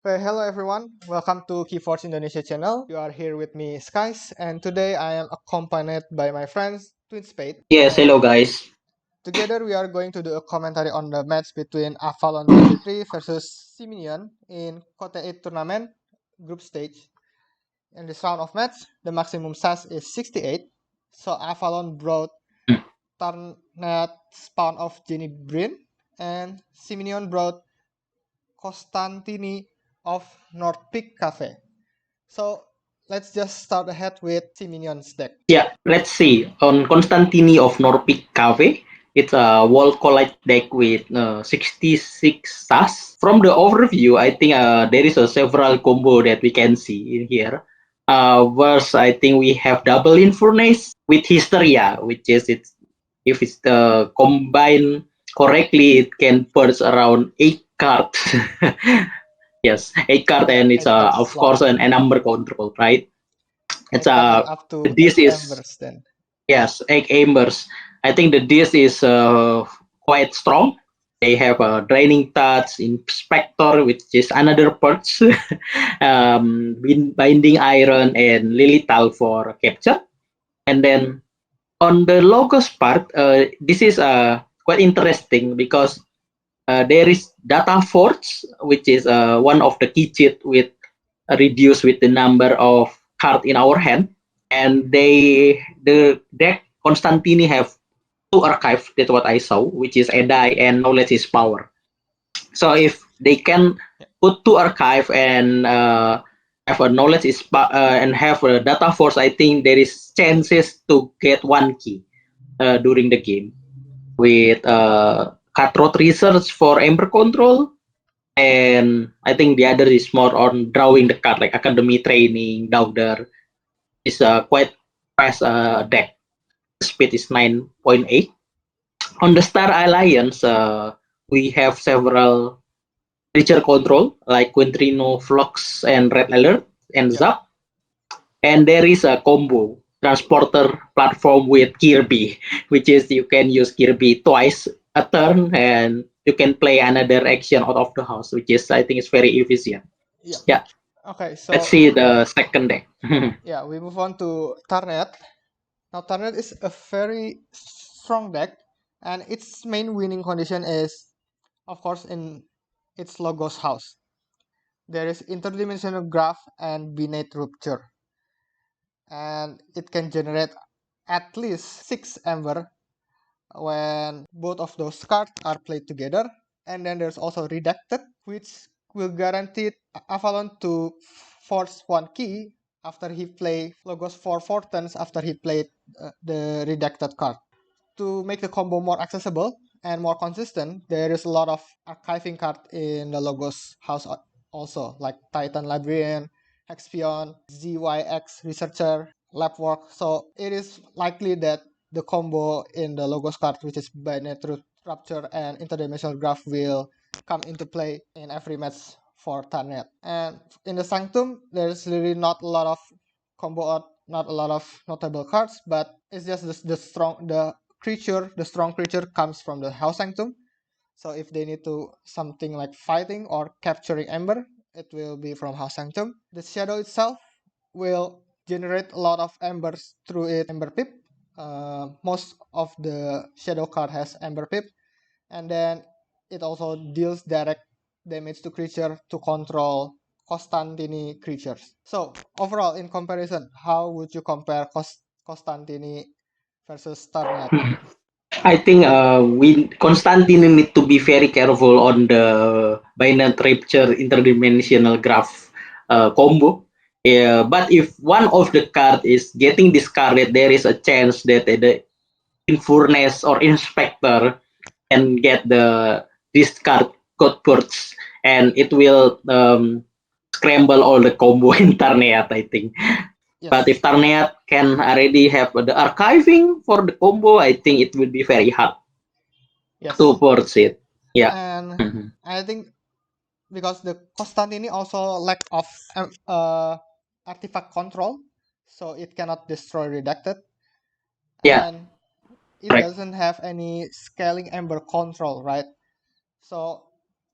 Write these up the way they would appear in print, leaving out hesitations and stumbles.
Hello everyone, welcome to Keyforce Indonesia channel. You are here with me, Skies, and today I am accompanied by my friends, Twin Spade. Yes, And hello guys. together we are going to do a commentary on the match between Avalon 23 versus Siminion in Kota 8 tournament group stage. In this round of match, the maximum size is 68, so Avalon brought Tarnet Spawn of Jenny Brin, and Siminion brought Costantini of North Peak Cafe. So let's just start ahead with Siminion's deck. Yeah, let's see. On Constantini of Norpik Cafe, it's a wall collide deck with 66 SAS. From the overview, I think there is a several combo that we can see in here. First, I think we have double Infurnace with Hysteria, which is it's if it's combined correctly, it can purge around 8 cards. Yes, 8 card, Yeah, and it's 8 cards of slot. course an number control, right? It's 8 card and up to this 8 is embers then. yes, egg embers. I think the this is quite strong. They have a draining touch, inspector, which is another perch, binding iron, and lilital for capture. And then on the locus part, this is quite interesting because there is data forge, which is one of the key cheat with reduce with the number of card in our hand, and the deck Constantini have two archive. That's what I saw, which is Edai and Knowledge is Power. So if they can Yeah. put two archive and have a and have a data force, I think there is chances to get one key during the game with cutthroat research for Ember control, and I think the other is more on drawing the card like academy training. Dowder is a quite fast deck. Speed is 9.8. On the Star Alliance, we have several creature control like Quintrino, Flux, and Red Alert and Yep. Zap. And there is a combo transporter platform with Kirby, which is you can use Kirby twice a turn and you can play another action out of the house, which is I think is very efficient. Yep. Yeah, Okay, let's so see the second deck. yeah, we move on to Tarnet. Now Tarnet is a very strong deck, and its main winning condition is, of course, in its logos house. There is interdimensional graph and binate rupture, and it can generate at least 6 ember when both of those cards are played together. And then there's also Redacted, which will guarantee Avalon to force one key after he play Logos for 4 turns after he played the Redacted card. To make the combo more accessible and more consistent, there is a lot of archiving card in the Logos house also, like Titan Librarian, Hexpion, ZYX Researcher, Labwork. So it is likely that the combo in the Logos card, which is Binate Rupture and Interdimensional Graph, will come into play in every match for Tarnet. And in the Sanctum, there's really not a lot of combo art, not a lot of notable cards, but it's just the strong creature comes from the House Sanctum. So if they need to something like fighting or capturing Ember, it will be from House Sanctum. The Shadow itself will generate a lot of Embers through its Ember Pip. Most of the Shadow card has Ember Pip, and then it also deals direct damage to creature to control Costantini creatures. So overall, in comparison, how would you compare Costantini versus Starnet? I think we constantly need to be very careful on the binary rupture interdimensional graph combo. Yeah, but if one of the card is getting discarded, there is a chance that the Infurnace or Inspector can get the discard code purge, and it will scramble all the combo in Tarneat, I think. But Yes, if Tarneat can already have the archiving for the combo, I think it will be very hard to yes, purge it. Yeah. and Mhm. I think because the Costantini also lack of artifact control, so it cannot destroy Redacted, Yeah, and it correct. doesn't have any scaling Ember control, right? So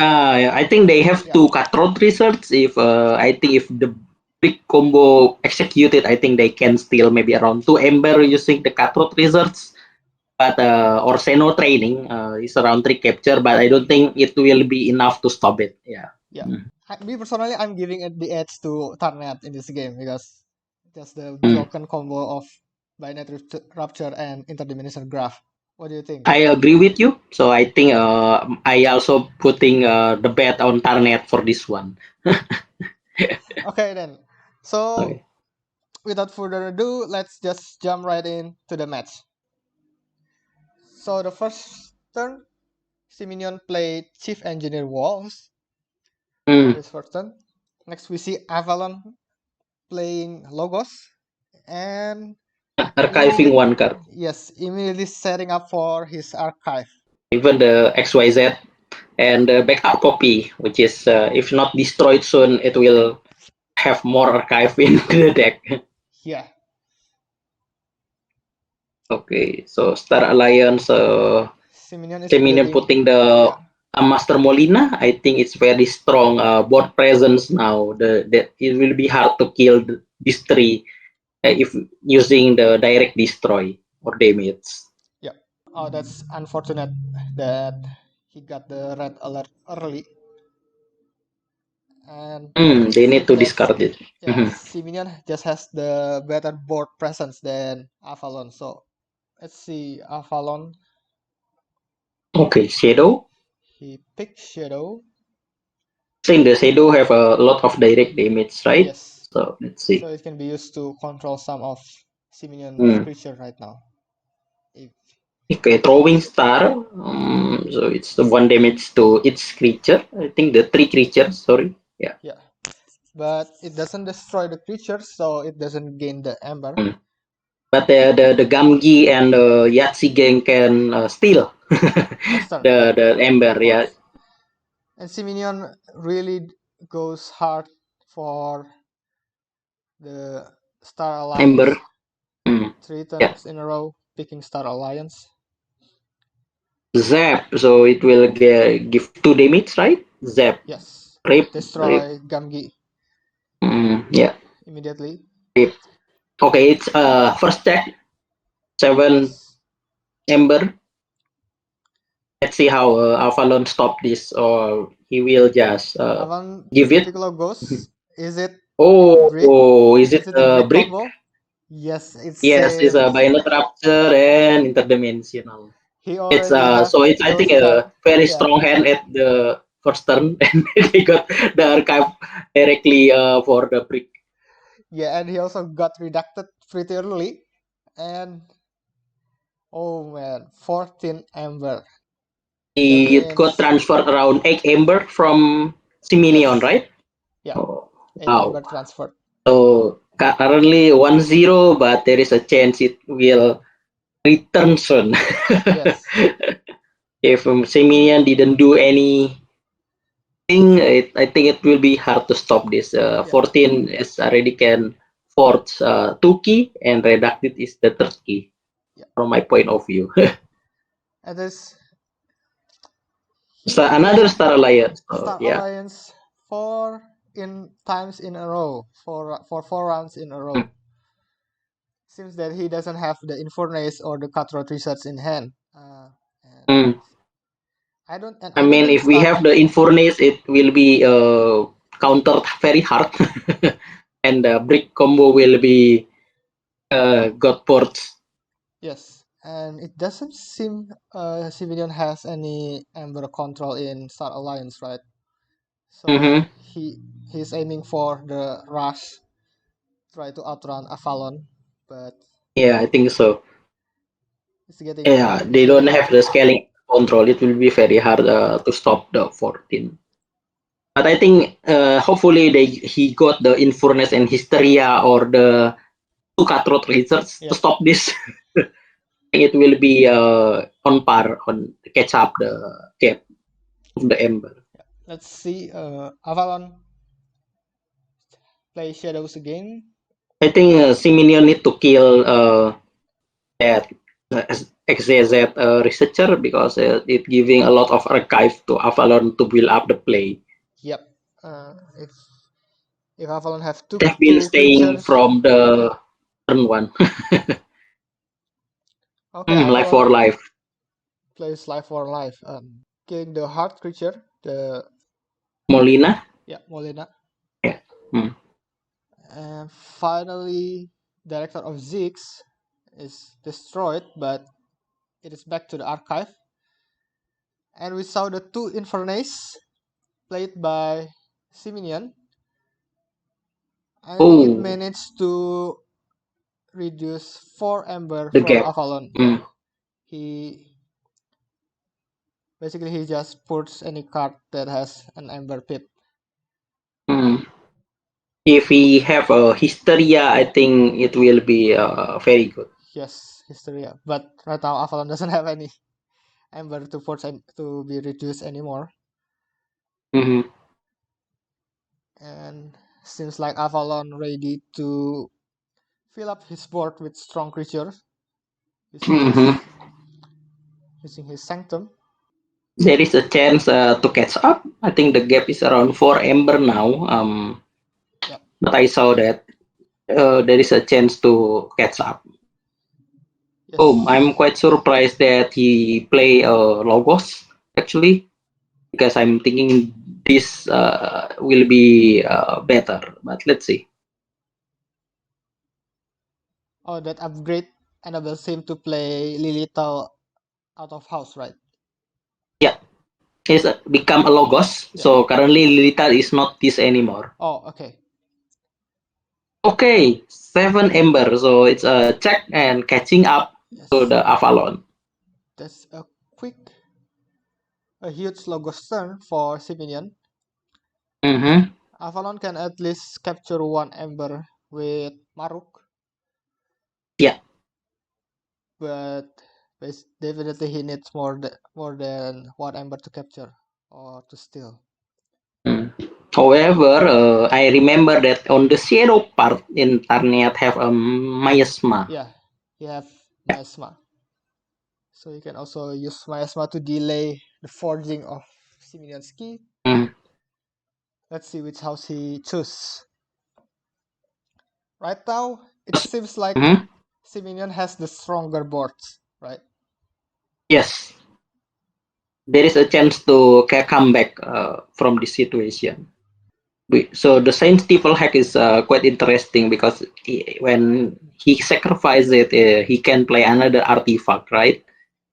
I think they have Yeah, to cutthroat research. If I think if the big combo executed, I think they can steal maybe around 2 ember using the cutthroat research. But or Seno training is around 3 capture, but I don't think it will be enough to stop it. Yeah. yeah. Mm. Me personally, I'm giving it the edge to Tarnet in this game because just the Mm. broken combo of binary rupture and interdimensional graph. What do you think? I agree with you. So I think I also putting the bet on Tarnet for this one. Okay then. So Okay. without further ado, let's just jump right into the match. So the first turn, Siminion played Chief Engineer Walls for Mm. his first turn. Next we see Avalon playing Logos and Archiving immediately one card. immediately setting up for his archive. Even the XYZ and the backup copy, which is if not destroyed soon, it will have more archive in the deck. Yeah, Okay, so Star Alliance, Siminion is Seminion building. putting the Yeah, Master Molina. I think it's very strong board presence now. The it will be hard to kill these three if using the direct destroy or damage. yeah. Oh, that's unfortunate that he got the red alert early, and They need to just discard it. yeah, Mhm. Siminion just has the better board presence than Avalon. So let's see, Avalon. Okay, Shadow. He picked Shadow. Saying the Shadow have a lot of direct damage, right? Yes, So let's so see. it can be used to control some of Siminion Hmm. creature right now. If Okay, throwing star. So it's the one damage to each creature. I think the three creatures. Sorry. Yeah. yeah, but it doesn't destroy the creature, so it doesn't gain the ember. Hmm. But the Gamgi and Yahtzee gang can steal Next turn, the ember. of Yeah, course. And Siminion really goes hard for the Star ember. Alliance. Hmm. Three Yeah. turns in a row, picking Star Alliance. Zap. So it will give 2 damage, right? Zap. Yes, Rip. Rip. destroy Gamgi Yeah. immediately. Rip. Okay, it's first check 7 Yes, ember. Let's see how Avalon stop this, or he will just Avan give it. Piccolo goes. Is it brick? Oh, is it Is it the brick brick? combo? Yes, it Yes, it's a saves. Bionet Rapture and Interdimensional. He It's already have so it's I those think card. a very Yeah, strong hand at the first turn, and they got the archive directly for the brick. yeah, and he also got reducted pretty early. And oh man, 14 Ember. That He got means transferred around 8 ember from Siminion, yes, right? yeah, Oh, 8 wow. Ember transfer. So currently 1-0, but there is a chance it will return soon. Yes, If Seminian didn't do anything, I think it will be hard to stop this. yeah, 14 is already can force 2 key, and Redacted is the third key yeah. from my point of view. And this So he another played Star Alliance. So Star yeah. Alliance four in times in a row for 4 rounds in a Mm. row. Seems that he doesn't have the Infurnace or the Cutthroat Research in hand. And Mm. I I mean, didn't if we start. have the Infurnace, it will be countered very hard, and the brick combo will be got ports. Yes, and it doesn't seem Civilian has any Ember control in Star Alliance, right? So Mm-hmm. he's aiming for the rush, try to outrun Avalon, but Yeah, I think so. Yeah, it's they don't getting have hard. the scaling control. It will be very hard to stop the 14. But I think hopefully he got the Infurness and Hysteria or the two cutthroat research to Yeah, stop this. It will be on par on catch up the gap of the Ember. let's see. Avalon play Shadows again. I think Siminion need to kill that uh, XYZ researcher because it giving a lot of archive to Avalon to build up the play. Yep. If Avalon have They've been two staying creatures, from the turn one. okay, Life for Avalon life. plays life for life. Killing the hard creature, the Molina. Molina. Yeah. Hmm. And finally, Director of Ziggs is destroyed, but it is back to the archive. And we saw the two Infernace played by Siminian. I think it Oh, managed to reduce 4 Ember the from gap. Avalon. Hmm. He just puts any card that has an Ember pip. Hmm. If we have a Hysteria, I think it will be very good. Yes, Hysteria. But right now Avalon doesn't have any Ember to force to be reduced anymore. Hmm. And seems like Avalon ready to fill up his board with strong creatures using Hmm. his Sanctum. There is a chance to catch up. I think the gap is around 4 Ember now. Yep. But I saw that there is a chance to catch up. Oh, Yes. I'm quite surprised that he play Logos actually because I'm thinking this will be better. But let's see. Oh, that upgrade enables him to play Lilithal out of house, right? Yeah, he's become a Logos. Yeah. So currently Lilita is not this anymore. Oh, okay. Okay, 7 Ember. So it's a check and catching up to Yes. the Avalon. That's a huge Logos turn for Siminian. Mm-hmm. Avalon can at least capture 1 Ember with Maruk, Yeah. but definitely he needs more than 1 Ember to capture or to steal. Mm. However, I remember that on the shadow part in Tarniat have a miasma. Yeah, you have Miasma. So you can also use Miasma to delay the forging of Siminian's key. Mm. Let's see which house he chooses. Right now, it seems like Mhm. Siminian has the stronger boards, right? Yes, there is a chance to come back from this situation. So the Saint Stifle hack is quite interesting because when he sacrifices it, he can play another artifact, right?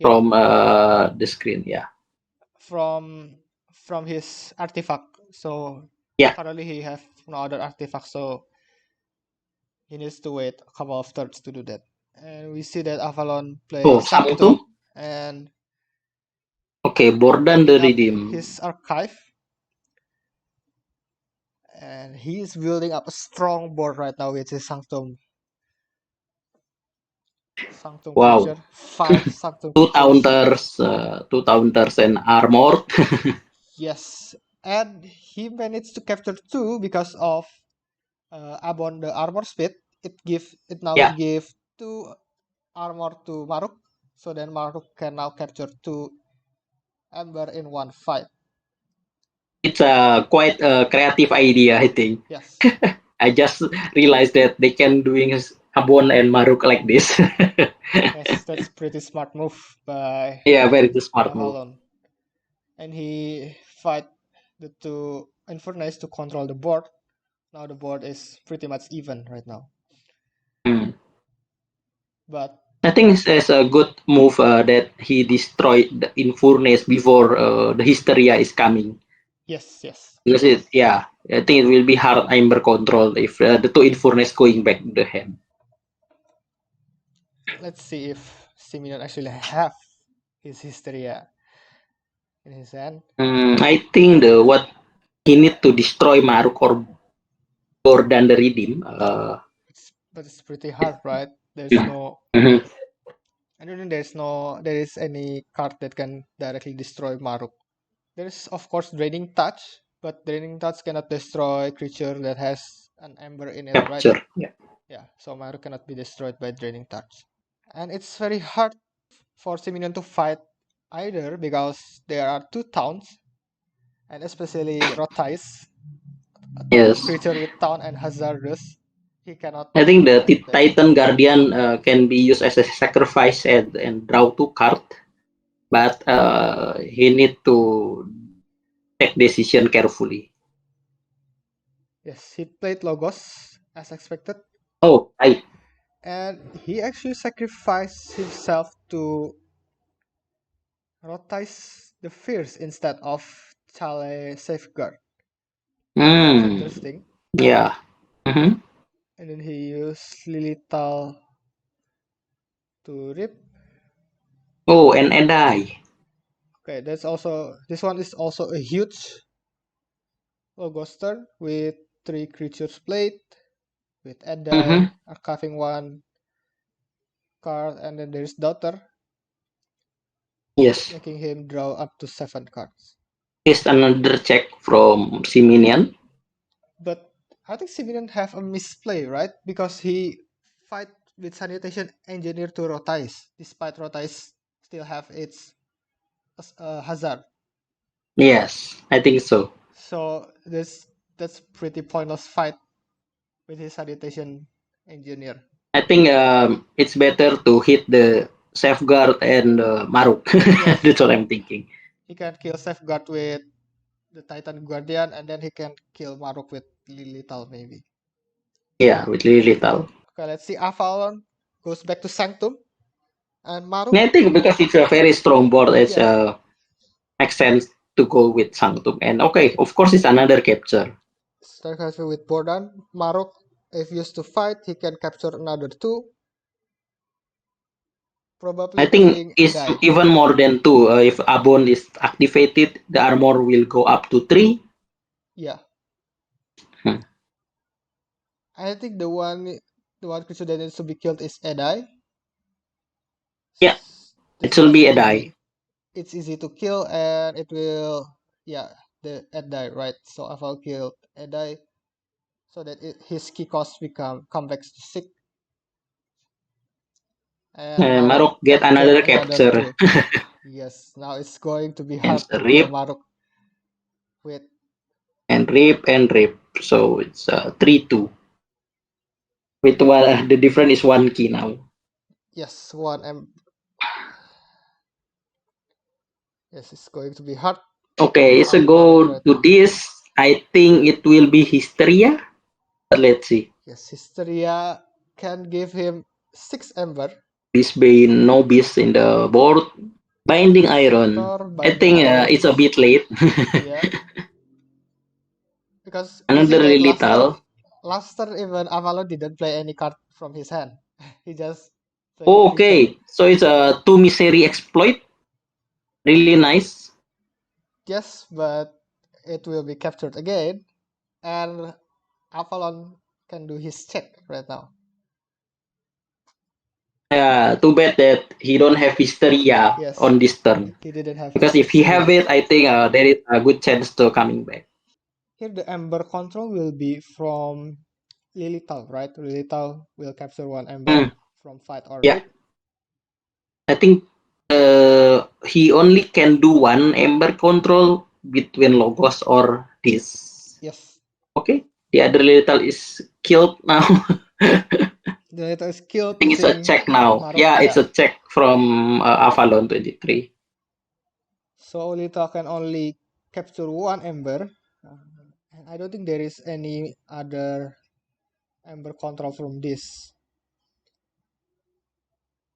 Yeah, From the screen, yeah. from his artifact. So Yeah. currently he have no other artifact, so he needs to wait a couple of turns to do that. And we see that Avalon Oh, plays Sanctum. Sanctum and Okay, Bordan the building up Redeem. his archive. And he is building up a strong board right now with his Sanctum Wow. creature. 5 Sanctum Two creatures. counters, and armor. Yes. And he managed to capture 2 because of Abon the armor speed. It now Yeah, give 2 armor to Maruk. So then Maruk can now capture 2 Ember in one fight. it's a quite a creative idea, I think. Yes. I just realized that they can doing Abon and Maruk like this. Yes, that's pretty smart move by Yeah, very smart move. Avalon. And he fight the 2 Infernace to control the board. Now the board is pretty much even right now. Hmm. But I think it's a good move that he destroyed the Infurnace before the Hysteria is coming. yes. Because yeah, I think it will be hard Ember control if the two Infurnace going back to the hand. Let's see if Simeon actually have his Hysteria in his hand. I think the what he need to destroy Maruk or Bordan the Redeem. But it's pretty hard, right? There's Yeah. no Mhm. I don't think there is any card that can directly destroy Maruk. There is of course Draining Touch, but Draining Touch cannot destroy creature that has an Ember in it, right? Capture. Yeah. Yeah, so Maruk cannot be destroyed by Draining Touch. And it's very hard force Minion to fight either because there are two towns, and especially Rotais, a Yes. creature with taunt and hazardous. He cannot I think the fight back. Titan Guardian can be used as a sacrifice and draw two card, but he need to take decision carefully. Yes, he played Logos as expected, Oh, I and he actually sacrificed himself to Rotais the Fierce instead of Chale Safeguard. That's hmm, interesting. yeah. Mhm. And then he used Lilital to rip. Oh, and I. Okay, this one is also a huge Logos turn with three creatures played with Mm-hmm. Edai, archiving one card, and then there's Daughter, Yes. making him draw up to 7 cards. Is another check from Siminian. But I think Simeon have a misplay, right? Because he fight with Sanitation Engineer to Rotais, despite Rotais still have its hazard. Yes, I think so. So that's pretty pointless fight with his Sanitation Engineer. I think it's better to hit the safeguard and Maruk. Yes, That's what I'm thinking. he can kill Safeguard with the Titan Guardian, and then he can kill Maruk with Lilital maybe. Yeah, with really little. Okay, let's see. Avalon goes back to Sanctum, and Maruk. I think because it's a very strong board, it's Yeah, makes sense to go with Sanctum. And okay, of course, it's another capture. Strike Rifle with Bordan. Marok, if used to fight, he can capture another 2, I probably think killing it's Edai. even more than two. If Abon is activated, the armor will go up to three. Yeah, Hmm. I think the one creature that needs to be killed is Edai. Yeah, it This will one be a die. it's easy to kill, and it will, yeah, the Edai, right? So I will kill Edai so that his key cost come back to 6, and Marok Marok get capture another another capture 2. Yes, now it's going to be and hard to kill rip Marok with, and rip. So it's 3-2. With one, the difference is one key now. yes, one yes, it's going to be hard to Okay, so fight Maruk go right to now. this. I think it will be Hysteria. But let's see. Yes, Hysteria can give him 6 Ember, This being no beast in the board. Binding Iron. Doctor, I Binding think Iron. it's a bit late. Yeah, because we see Another that Lethal. last turn even Avalon didn't play any card from his hand. He just played a Oh, creature. okay, so it's a two misery exploit. Really nice. Yes, but it will be captured again, and Avalon can do his check right now. Too bad that he don't have Hysteria Yes, on this turn. he didn't have Because if he have Hysteria. it, I think there is a good chance to coming back. Here the Ember control will be from Lilital, right? Lilital will capture 1 Ember Hmm, from fight or yeah, rip. I think he only can do one Ember control between Logos or this. Yes, Okay, the other Lethal is killed now. the Lilital is I killed think it's a using check now. Marok. Yeah, it's Yeah, a check from Avalon 23. so Lilital can only capture 1 Ember. And I don't think there is any other Ember control from this.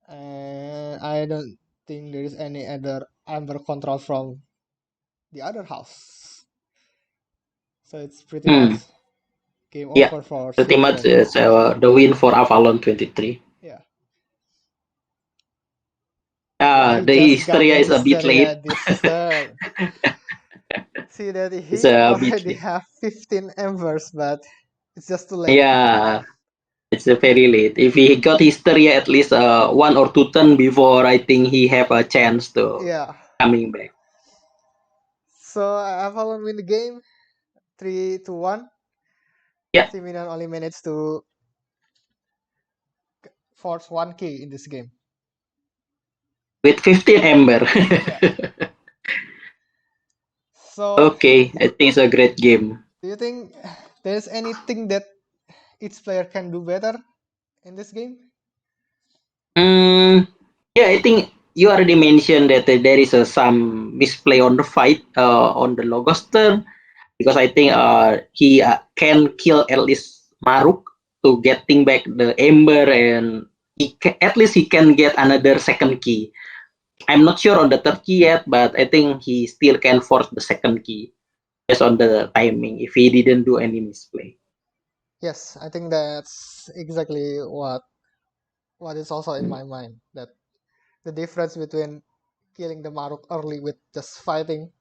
And I don't think there is any other Ember control from the other house. So it's pretty much Hmm. game Yeah, over for pretty much Simian. it's the win for Avalon 23. Yeah. Yeah, he The just got Hysteria the is a bit late. Hysteria this turn. See that It's he a bit already late. have 15 embers, but it's just too late. Yeah, it's a very late. If he got Hysteria at least one or two turn before, I think he have a chance to Yeah. coming back. So Avalon win the game 3-1. Yeah, Simian only managed to force 1 key in this game. with 15 ember. Yeah. So, Okay, I think it's a great game. do you think there's anything that each player can do better in this game? Mm, yeah, I think you already mentioned that there is some misplay on the fight on the Logos turn because I think he can kill at least Maruk to getting back the Ember and at least he can get another second key. I'm not sure on the third key yet, but I think he still can force the second key based on the timing if he didn't do any misplay. Yes, I think that's exactly what is also in my mind. That the difference between killing the Maruk early with just fighting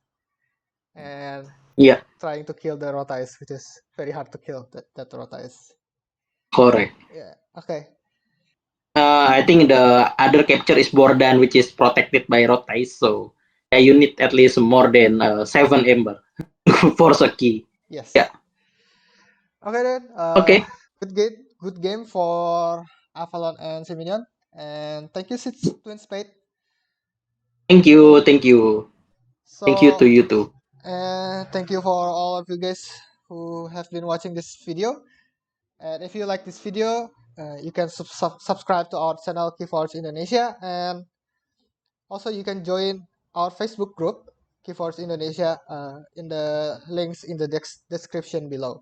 and Yeah, trying to kill the Rotais, which is very hard to kill that Rotais. correct. Yeah. Okay. I think the other capture is Bordan, which is protected by Rotais. So yeah, you need at least more than 7 Ember for a key. Yes. Yeah. Okay then. Okay. Good game for Avalon and Siminion. And thank you, Sits Twin Spade. Thank you. Thank you. Thank you to So, you too. thank you for all of you guys who have been watching this video. And if you like this video, you can subscribe to our channel Keyforge Indonesia, and also you can join our Facebook group Keyforge Indonesia in the links in the description below.